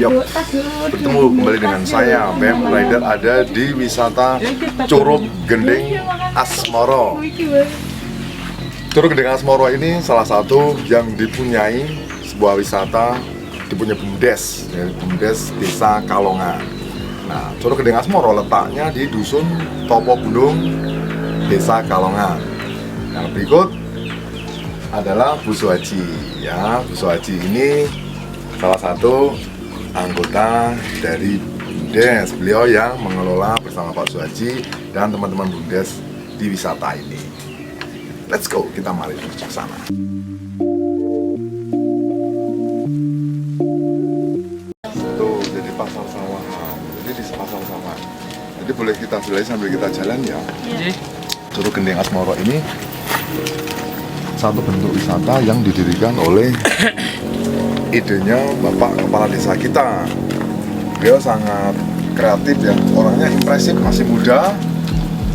Yuk, bertemu kembali dengan saya, BEM Rider, ada di wisata Curug Gending Asmoro. Curug Gending Asmoro ini salah satu yang dipunyai sebuah wisata, dipunyai BUMDes, BUMDes Desa Kalongan. Nah, Curug Gending Asmoro letaknya di Dusun Topo Gunung, Desa Kalongan. Yang berikut adalah Bu Suhaji. Ya, Bu Suhaji ini salah satu anggota dari BUMDes, beliau yang mengelola bersama Pak Suhaji dan teman-teman BUMDes di wisata ini. Let's go, kita mari menuju ke sana. Tuh, jadi pasar sawahan. Jadi di pasar sawahan. Jadi boleh kita jelasin sambil kita jalan ya. Curug Gending Asmoro ini satu bentuk wisata yang didirikan oleh idenya Bapak Kepala Desa kita. Beliau sangat kreatif ya, orangnya impresif, masih muda.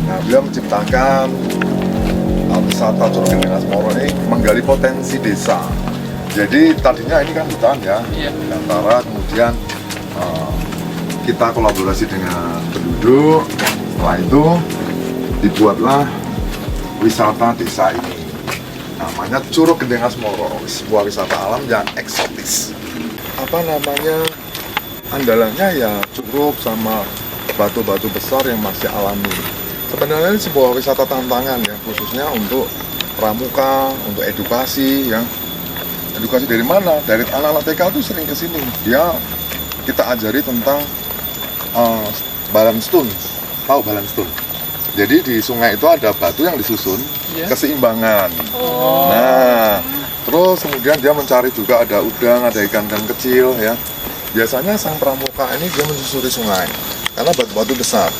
Nah, beliau menciptakan wisata Curug Gending Asmoro ini menggali potensi desa. Jadi tadinya ini kan hutan ya, antara kemudian kita kolaborasi dengan penduduk. Setelah itu dibuatlah wisata desa ini. Namanya Curug Gending Asmoro, sebuah wisata alam yang eksotis. Apa namanya, andalannya ya curug sama batu-batu besar yang masih alami. Sebenarnya ini sebuah wisata tantangan ya, khususnya untuk pramuka, untuk edukasi ya. Edukasi dari mana? Dari anak-anak TK itu sering ke sini. Kita ajari tentang balance stone. Tahu balance stone? Jadi di sungai itu ada batu yang disusun, keseimbangan. Nah, terus kemudian dia mencari juga ada udang, ada ikan-ikan kecil ya. Biasanya sang pramuka ini dia menyusuri sungai karena batu-batu besar.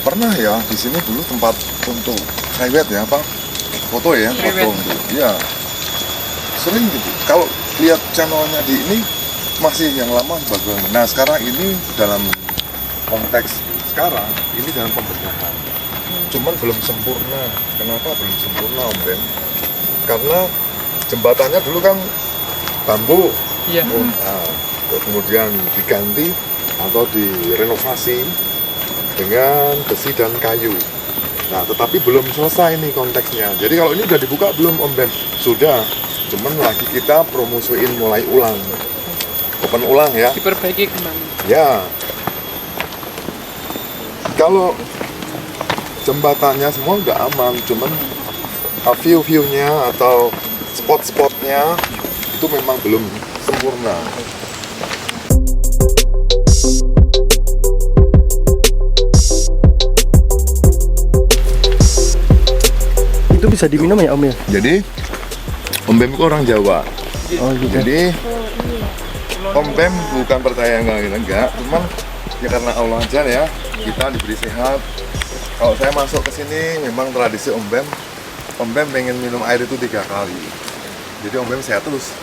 Pernah ya di sini dulu tempat untuk private ya, apa? Foto ya, foto untuk. Ya. Sering gitu. Kalau lihat channelnya di ini masih yang lama bagus. Nah, sekarang ini dalam konteks sekarang ini dalam pembenahan, cuman belum sempurna. Kenapa belum sempurna, Om Ben? Karena jembatannya dulu kan bambu, kemudian diganti atau direnovasi dengan besi dan kayu. Nah, tetapi belum selesai nih konteksnya. Jadi kalau ini udah dibuka belum, Om Ben? Sudah, cuman lagi kita promosiin mulai ulang, open ulang ya. Diperbaiki kembali. Ya. Kalau jembatannya semua udah aman, cuman view-nya atau spot-spotnya itu memang belum sempurna. Itu bisa diminum ya, Om ya? Jadi Om Bem itu orang Jawa. Oh gitu. Jadi Om Bem bukan percaya enggak, cuman ya karena Allah aja ya, kita diberi sehat. Kalau saya masuk ke sini memang tradisi Om Bem pengen minum air itu 3 kali. Jadi Om Bem sehat terus.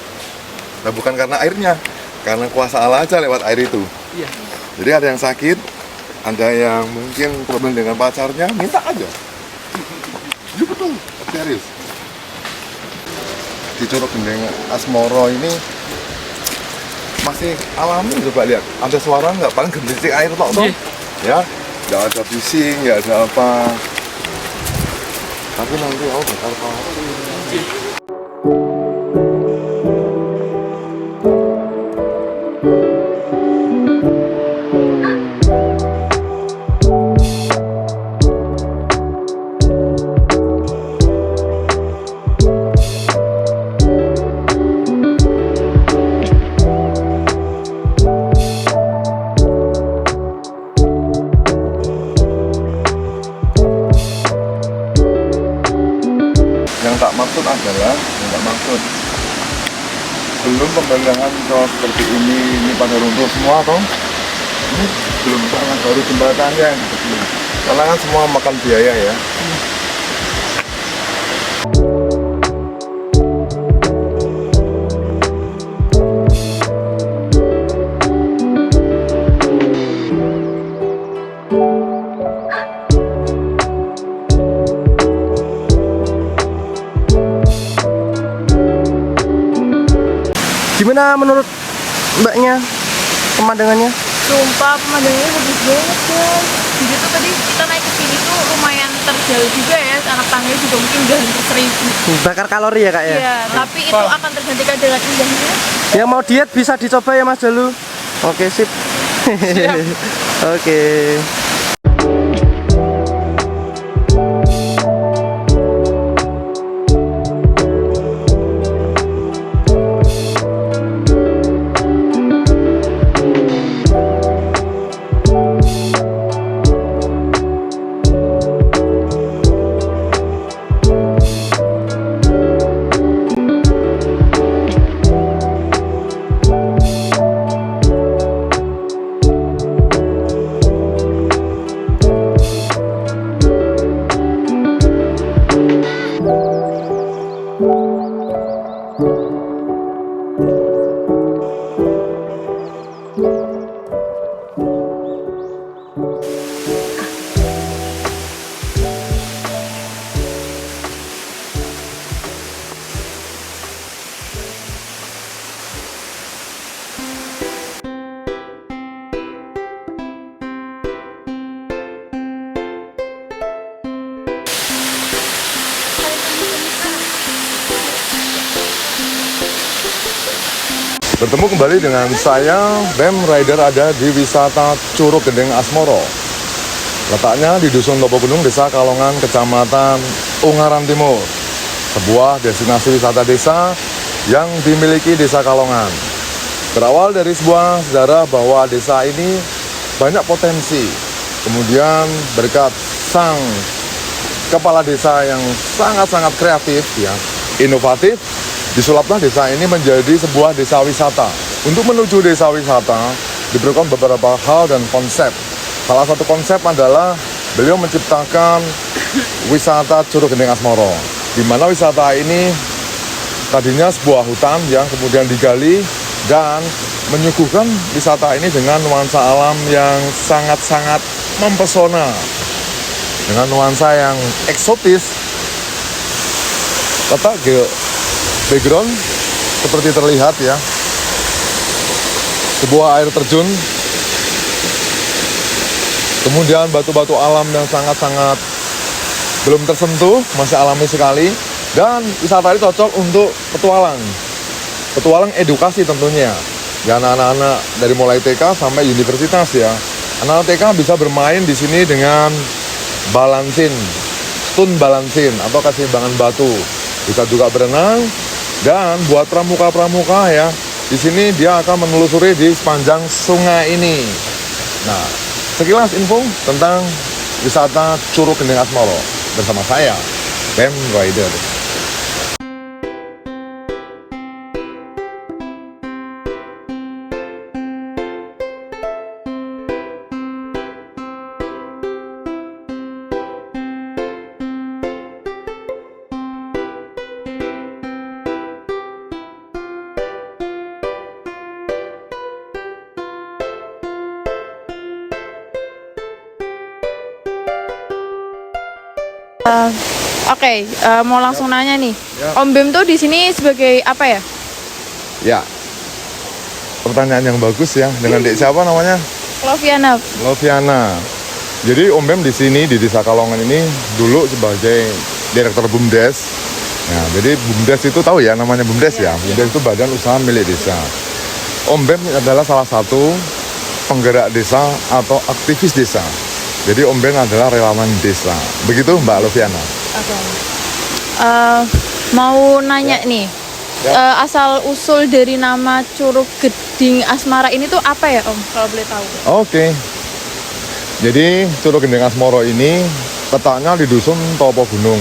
Nah, bukan karena airnya, karena kuasa Allah aja lewat air itu. Iya. Jadi ada yang sakit, ada yang mungkin problem dengan pacarnya, minta aja. Ini betul, serius. Di Curug Gending Asmoro ini masih alami, coba lihat. Ada suara nggak? Paling gemericik air tok toh. Ya, nggak ada bising, nggak ada apa. Tapi nanti aku bakal tahu. Yang tak maksud belum pembenahan kalau seperti ini pada runtuh semua toh. Ini belum sangat baru jembatannya gitu. Karena kan semua makan biaya ya. Gimana menurut Mbaknya pemandangannya? Sumpah pemandangannya bagus banget guys. Jadi tuh tadi kita naik ke sini tuh lumayan terjal juga ya. Anak tangganya juga mungkin udah hampir 1000. Bakar kalori ya kak ya? Iya, tapi itu akan tergantikan dengan indahnya. Yang mau diet bisa dicoba ya Mas Jalu. Oke sip. Oke. Bertemu kembali dengan saya, BEM Rider, ada di wisata Curug Gendeng Asmoro. Letaknya di Dusun Topo Gunung, Desa Kalongan, Kecamatan Ungaran Timur. Sebuah destinasi wisata desa yang dimiliki Desa Kalongan. Berawal dari sebuah sejarah bahwa desa ini banyak potensi. Kemudian berkat sang kepala desa yang sangat-sangat kreatif, ya, inovatif, disulaplah desa ini menjadi sebuah desa wisata. Untuk menuju desa wisata, diperlukan beberapa hal dan konsep. Salah satu konsep adalah beliau menciptakan wisata Curug Gendeng Asmoro, di mana wisata ini tadinya sebuah hutan yang kemudian digali dan menyuguhkan wisata ini dengan nuansa alam yang sangat-sangat mempesona, dengan nuansa yang eksotis. Letak background seperti terlihat, ya, sebuah air terjun, kemudian batu-batu alam yang sangat-sangat belum tersentuh, masih alami sekali, dan wisata ini cocok untuk petualang edukasi tentunya. Ya, anak-anak dari mulai TK sampai universitas, ya. Anak TK bisa bermain di sini dengan balansin, stun balansin atau keseimbangan batu. Bisa juga berenang. Dan buat pramuka-pramuka, ya, di sini dia akan menelusuri di sepanjang sungai ini. Nah, sekilas info tentang wisata Curug Gendeng Asmoro bersama saya, BEM Rider. Oke, mau langsung nanya nih. Ya. Om Bem tuh di sini sebagai apa ya? Ya, pertanyaan yang bagus, ya. Dengan dek siapa namanya? Loviana. Jadi Om Bem di sini di Desa Kalongan ini dulu sebagai direktur BUMDes. Nah, jadi BUMDes itu tahu ya namanya BUMDes, ya. BUMDes itu badan usaha milik desa. Om Bem adalah salah satu penggerak desa atau aktivis desa. Jadi Om Bem adalah relawan desa. Begitu Mbak Loviana. Oke. Mau nanya nih, asal usul dari nama Curug Gendeng Asmara ini tuh apa ya Om? Kalau boleh tahu. Oke. Jadi Curug Gendeng Asmoro ini letaknya di Dusun Topo Gunung,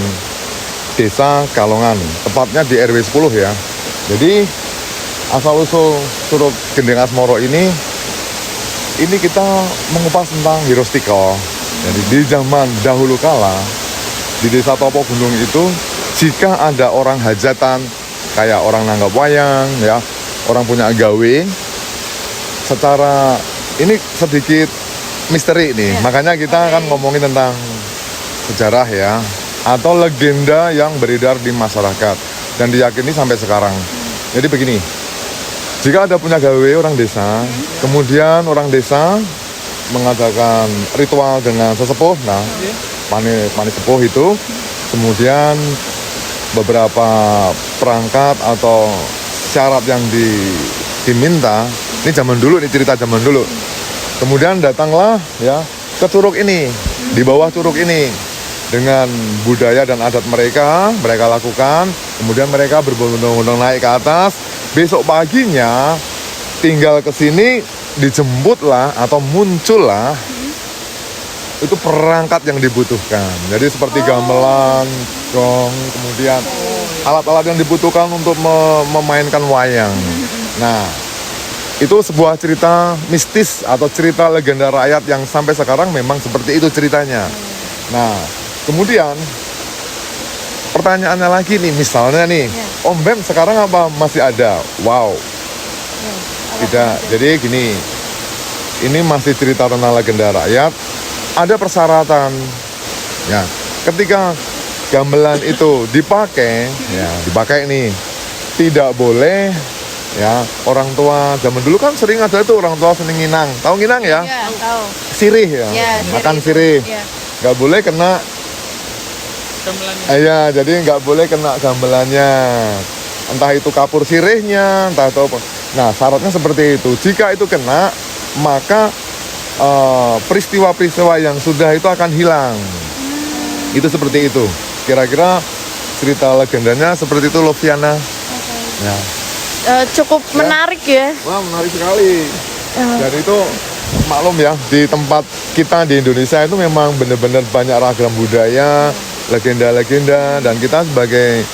Desa Kalongan, tepatnya di RW 10, ya. Jadi asal usul Curug Gendeng Asmoro ini kita mengupas tentang Hirostiko. Jadi di zaman dahulu kala di Desa Topo Gunung itu, jika ada orang hajatan kayak orang nanggap wayang, ya, orang punya gawe, secara ini sedikit misteri nih. Makanya kita akan ngomongin tentang sejarah, ya, atau legenda yang beredar di masyarakat dan diyakini sampai sekarang. Jadi begini, Jika ada punya gawe orang desa, kemudian orang desa mengadakan ritual dengan sesepuh, nah panis sepuh itu, kemudian beberapa perangkat atau syarat yang diminta, ini zaman dulu, ini cerita zaman dulu. Kemudian datanglah ya ke curug ini, di bawah curug ini, dengan budaya dan adat mereka lakukan, kemudian mereka berbondong-bondong naik ke atas. Besok paginya tinggal ke sini, dijemputlah atau muncullah itu perangkat yang dibutuhkan. Jadi seperti gamelan, gong, kemudian alat-alat yang dibutuhkan untuk memainkan wayang. Nah, itu sebuah cerita mistis atau cerita legenda rakyat yang sampai sekarang memang seperti itu ceritanya. Nah, kemudian pertanyaannya lagi nih, misalnya nih, Om Bem sekarang apa masih ada? Wow, tidak. Jadi gini, ini masih cerita tentang legenda rakyat. Ada persyaratan, ya. Ketika gamelan itu dipakai, ya, dipakai nih, tidak boleh, ya. Orang tua zaman dulu kan sering ada itu orang tua sering nginang, tahu nginang ya? Iya, tahu. Sirih ya, makan sirih. Iya. Nggak boleh kena gamelannya. Iya, jadi nggak boleh kena gamelannya. Entah itu kapur sirihnya, entah itu apa. Nah, syaratnya seperti itu. Jika itu kena, maka peristiwa-peristiwa yang sudah itu akan hilang. Itu seperti itu. Kira-kira cerita legendanya seperti itu, Loviana. Ya. Cukup menarik ya. Wah, menarik sekali. Dan itu maklum ya, di tempat kita di Indonesia itu memang benar-benar banyak ragam budaya, legenda-legenda, dan kita sebagai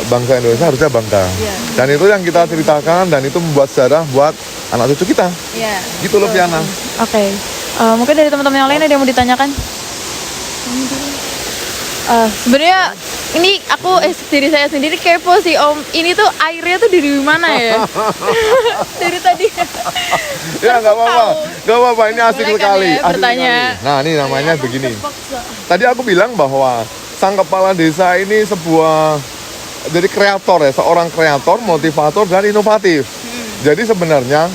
bangsa Indonesia harusnya bangga. Dan itu yang kita ceritakan, dan itu membuat sejarah buat anak cucu kita. Gitu loh, Piana. Oke. Mungkin dari teman-teman yang lain ada yang mau ditanyakan? Sebenarnya ini aku diri saya sendiri kepo sih, Om. Ini tuh airnya tuh dari mana ya? Dari tadi. Ya nggak apa-apa, ini asik Boleh kan sekali. ya, bertanya. Nah, ini namanya begini. Tadi aku bilang bahwa sang kepala desa ini jadi kreator ya, seorang kreator, motivator, dan inovatif. Jadi sebenarnya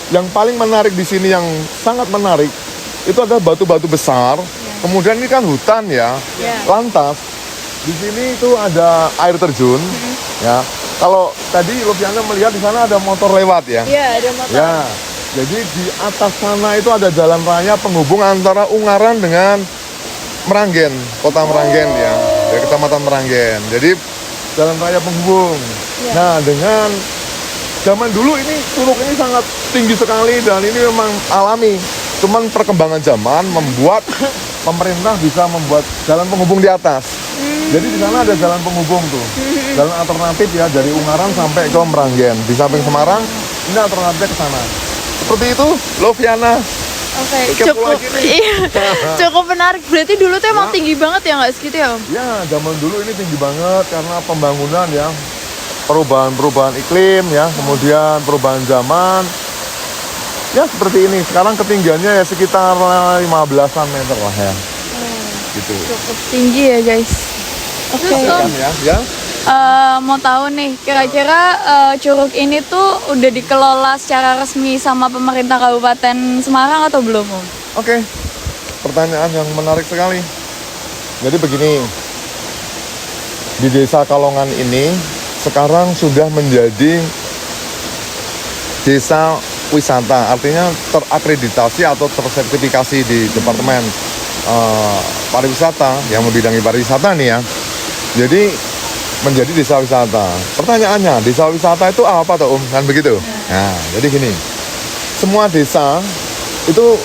yang paling menarik di sini, yang sangat menarik, itu adalah batu-batu besar. Kemudian ini kan hutan ya, lantas di sini itu ada air terjun. Ya, kalau tadi Loviana melihat di sana ada motor lewat ya. Iya, ada motor. Ya, jadi di atas sana itu ada jalan raya penghubung antara Ungaran dengan Meranggen, kota Meranggen ya, dari kecamatan Meranggen. Jadi jalan raya penghubung. Nah, dengan zaman dulu ini curug ini sangat tinggi sekali dan ini memang alami. Cuman perkembangan zaman membuat pemerintah bisa membuat jalan penghubung di atas. Jadi di sana ada jalan penghubung tuh, jalan alternatif ya, dari Ungaran sampai ke Meranggen. Di samping Semarang, ini alternatifnya ke sana. Seperti itu, Loviana. Oke, cukup menarik. Berarti dulu tuh emang tinggi banget ya, nggak segitu ya, Om? Ya, zaman dulu ini tinggi banget karena pembangunan ya, perubahan iklim ya, kemudian perubahan zaman. Ya seperti ini. Sekarang ketinggiannya ya sekitar 15-an meter lah ya. Gitu. Cukup tinggi ya, guys. Oke. Ya. Mau tahu nih, kira-kira curug ini tuh udah dikelola secara resmi sama pemerintah Kabupaten Semarang atau belum, Om? Oke. Pertanyaan yang menarik sekali. Jadi begini, di Desa Kalongan ini sekarang sudah menjadi desa wisata, artinya terakreditasi atau tersertifikasi di Departemen Pariwisata yang membidangi pariwisata nih ya. Jadi menjadi desa wisata. Pertanyaannya, desa wisata itu apa tuh, Om? Kan begitu? Nah, jadi gini, semua desa itu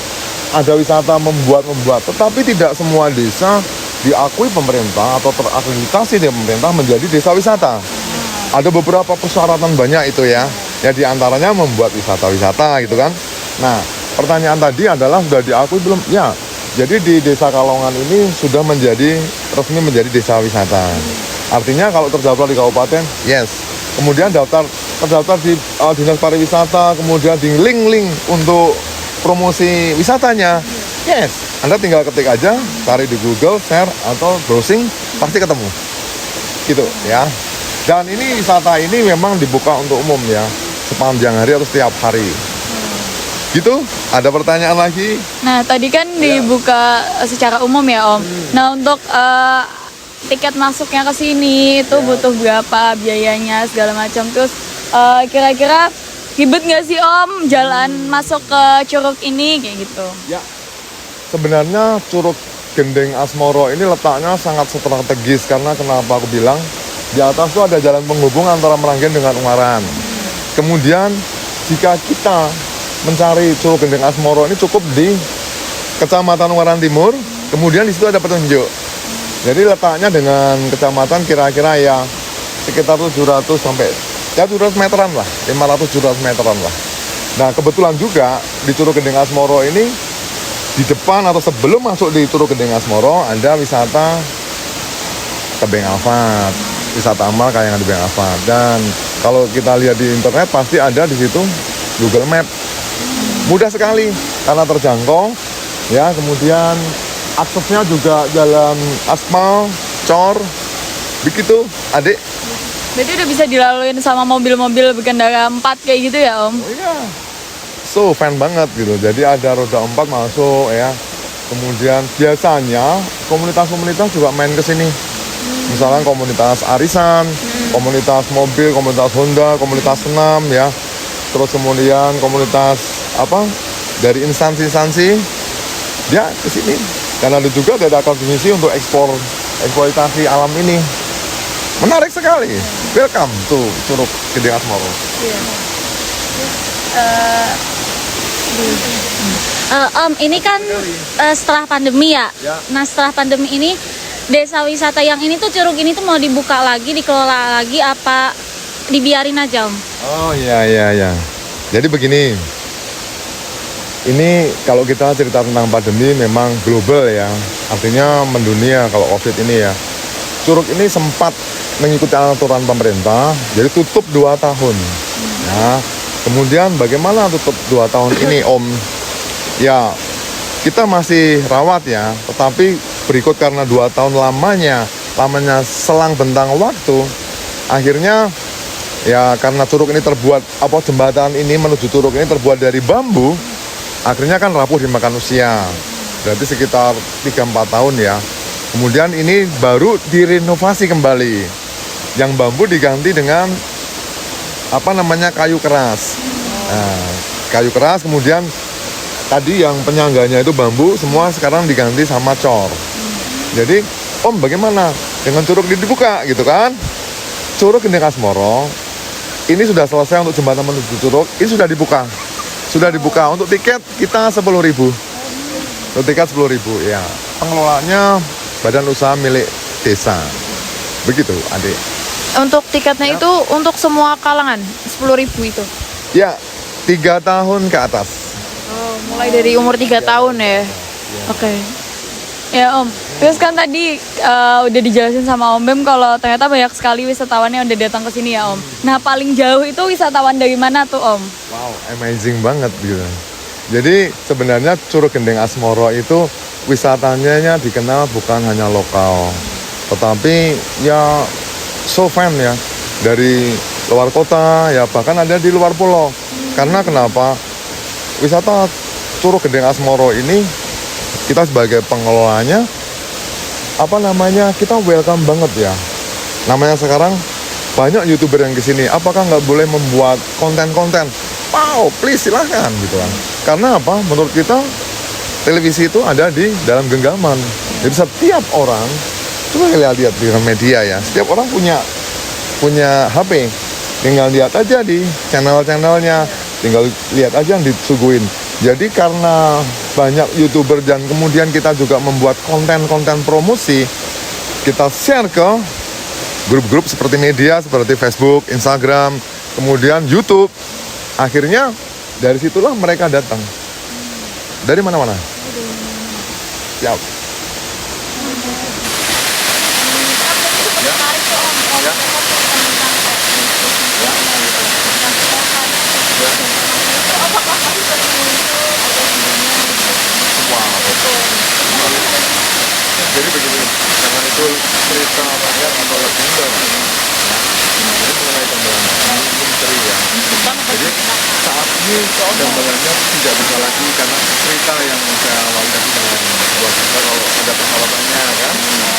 ada wisata membuat, tetapi tidak semua desa diakui pemerintah atau terakreditasi di pemerintah menjadi desa wisata. Ada beberapa persyaratan banyak itu ya. Ya diantaranya membuat wisata-wisata gitu kan. Nah, pertanyaan tadi adalah sudah diakui belum? Ya. Jadi di Desa Kalongan ini sudah resmi menjadi desa wisata. Artinya kalau terdaftar di kabupaten, yes. Kemudian terdaftar di Dinas Pariwisata, kemudian di link untuk promosi wisatanya. Yes. Anda tinggal ketik aja, cari di Google, share atau browsing, pasti ketemu. Gitu ya. Dan ini wisata ini memang dibuka untuk umum ya. sepanjang hari atau setiap hari. Gitu, ada pertanyaan lagi? Nah, tadi kan dibuka secara umum ya, Om. Nah, untuk tiket masuknya ke sini itu butuh berapa biayanya segala macam. Terus kira-kira ribet nggak sih, Om, jalan masuk ke Curug ini kayak gitu? Ya, sebenarnya Curug Gendeng Asmoro ini letaknya sangat strategis karena kenapa aku bilang di atas tuh ada jalan penghubung antara Meranggen dengan Ungaran. Kemudian jika kita mencari Curug Gendeng Asmoro ini cukup di Kecamatan Ungaran Timur, kemudian di situ ada petunjuk. Jadi letaknya dengan kecamatan kira-kira ya sekitar 700 sampai ya 700 meteran lah, 500-700 meteran lah. Nah kebetulan juga di Curug Gendeng Asmoro ini di depan atau sebelum masuk di Curug Gendeng Asmoro ada wisata Tebing Alfat, wisata amal kayak yang di Tebing Alfat. Dan kalau kita lihat di internet pasti ada di situ Google Map. Mudah sekali karena terjangkau ya, kemudian aksesnya juga jalan aspal, cor, begitu adik. Berarti udah bisa dilaluin sama mobil-mobil berkendara 4 kayak gitu ya, Om? Oh iya, so fan banget gitu. Jadi ada roda 4 masuk ya. Kemudian biasanya komunitas-komunitas juga main ke sini. Misalnya komunitas arisan, komunitas mobil, komunitas Honda, komunitas senam ya. Terus kemudian komunitas dari instansi-instansi dia ke sini. Karena ada juga ada akademisi untuk eksploitasi alam ini. Menarik sekali. Welcome to Curug Gendeng Asmoro. Om, ini kan setelah pandemi ya. Nah, setelah pandemi ini desa wisata yang ini tuh Curug ini tuh mau dibuka lagi, dikelola lagi apa dibiarin aja, Om? Oh iya. Jadi begini, ini kalau kita cerita tentang pandemi memang global ya, artinya mendunia kalau COVID ini ya. Curug ini sempat mengikuti aturan pemerintah, jadi tutup 2 tahun. Nah, kemudian bagaimana tutup 2 tahun ini, Om? Ya, kita masih rawat ya, tetapi berikut karena 2 tahun lamanya selang bentang waktu, akhirnya ya karena curug ini terbuat, jembatan ini menuju curug ini terbuat dari bambu, akhirnya kan rapuh dimakan usia. Berarti sekitar 3-4 tahun ya. Kemudian ini baru direnovasi kembali. Yang bambu diganti dengan kayu keras. Nah, kayu keras kemudian tadi yang penyangganya itu bambu, semua sekarang diganti sama cor. Jadi, Om bagaimana dengan curug ini dibuka gitu kan? Curug Gendeng Asmoro ini sudah selesai untuk jembatan menuju curug, ini sudah dibuka. Sudah dibuka untuk tiket kita 10.000. Untuk tiket 10.000 ya. Pengelolanya badan usaha milik desa. Begitu, Adik. Untuk tiketnya itu untuk semua kalangan 10.000 itu? Ya, 3 tahun ke atas. Oh, mulai dari umur 3 tahun ya? Oke. Ya, Om. Terus kan tadi udah dijelasin sama Om Bem kalau ternyata banyak sekali wisatawan yang udah datang ke sini ya, Om. Nah, paling jauh itu wisatawan dari mana tuh, Om? Wow, amazing banget gitu. Jadi sebenarnya Curug Gendeng Asmoro itu wisatanya dikenal bukan hanya lokal, tetapi ya so fan ya dari luar kota ya, bahkan ada di luar pulau. Karena kenapa? Wisata Curug Gendeng Asmoro ini kita sebagai pengelolanya kita welcome banget ya. Namanya sekarang banyak YouTuber yang kesini, apakah nggak boleh membuat konten-konten? Wow, please silahkan gitu kan. Karena apa? Menurut kita televisi itu ada di dalam genggaman. Jadi setiap orang, coba lihat di media ya, setiap orang punya HP, tinggal lihat aja di channel-channelnya, tinggal lihat aja yang disuguhin. Jadi karena banyak YouTuber dan kemudian kita juga membuat konten-konten promosi, kita share ke grup-grup seperti media, seperti Facebook, Instagram, kemudian YouTube. Akhirnya dari situlah mereka datang. Dari mana-mana. Siap. Jadi begini, jangan itu cerita rakyat atau legenda. Jadi mengenai pembelaan misteri ya. Jadi ini gambarannya tidak bisa lagi karena cerita yang saya awali tadi dengan buat kita kalau ada persyaratannya kan.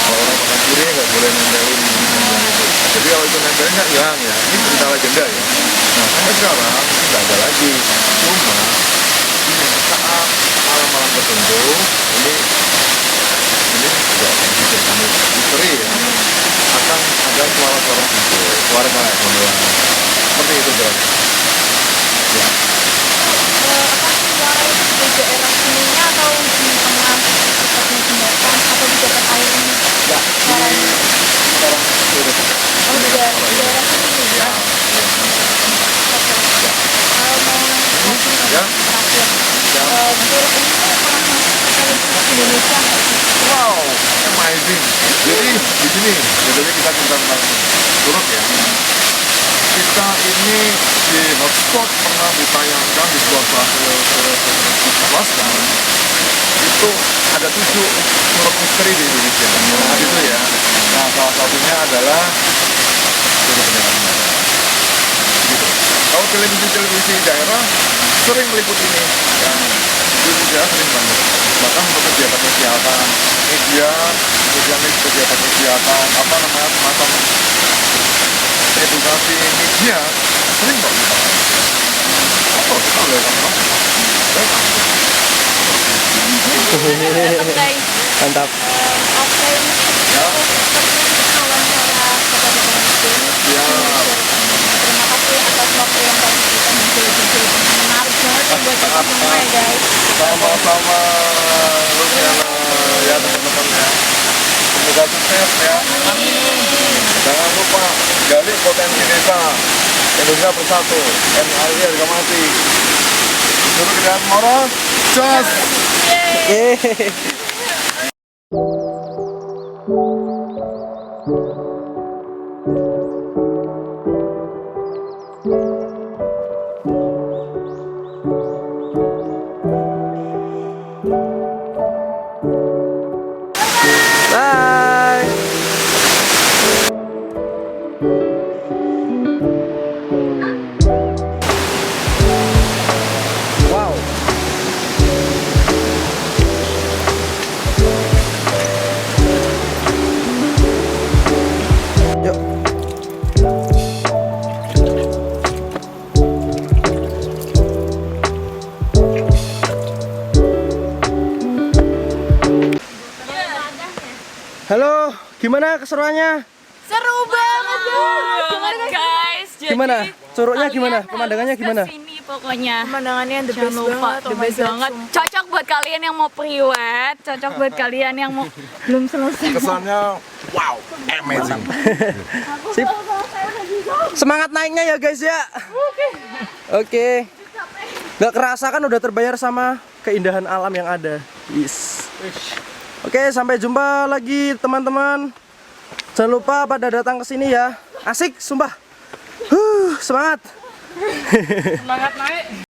Kalau orang makan piring nggak boleh nempelin yang itu. Jadi kalau itu nempelin nggak hilang ya. Ini cerita legenda ya. Nah sampai sekarang nggak ada lagi. Cuma saat malam-malam tertentu ini juga bisa kami misteri ya. Akan ada suara-suara itu, suara kayak gamelan. Seperti itu guys. Ya. Apa suara itu di daerah sininya atau di tengah pusatnya jembatan atau di dekat air ini? Ya, di sekarang sudah. Oh, di daerah sini ya. Oke. Mau nanya Ya. terakhir. Ya. Curug ini tuh pernah masuk ke televisi Indonesia nggak sih? Wow, amazing. Jadi di sini, jadi kita cerita tentang Curug ya. Kita ini di hotspot pernah ditayangkan di sebuah swasta. Itu ada 7 curug misteri di Indonesia. Nah, itu ya. Nah, salah satunya adalah Curug Pendengar Menara. Gitu. Kalau televisi daerah sering meliput ini, ya. Itu juga sering banget. Bahkan untuk kegiatan media, kegiatan kegiatan apa namanya semacam edukasi media sering kok kita. Oh, kita boleh kan? Guys, Mantap. oke. Ya. Seperti wawancara kepada penonton. Ya. Terima kasih atas waktu yang kami berikan dan cerita-cerita menarik banget ya buat kita semua ya guys. Sama-sama Luciana ya teman-teman ya. Semoga sukses ya. Jangan lupa gali potensi desa. Indonesia bersatu. NRI harga mati. Suruh Kedap Moro. Jos. Yeay. Bye. Wow. Yuk. Halo, gimana keseruannya? Seru banget guys. Jadi, Gimana? Curugnya gimana? Pemandangannya gimana? Sini pokoknya. Pemandangannya the Jangan best lupa, banget, the best banget. Cocok buat kalian yang mau priwet, cocok buat kalian yang mau belum selesai. Kesannya wow, amazing. Sip. Semangat naiknya ya guys ya. Oke. Gak kerasa kan udah terbayar sama keindahan alam yang ada. Yes. Oke, sampai jumpa lagi teman-teman. Jangan lupa pada datang ke sini ya. Asik, sumpah. Semangat. Semangat naik.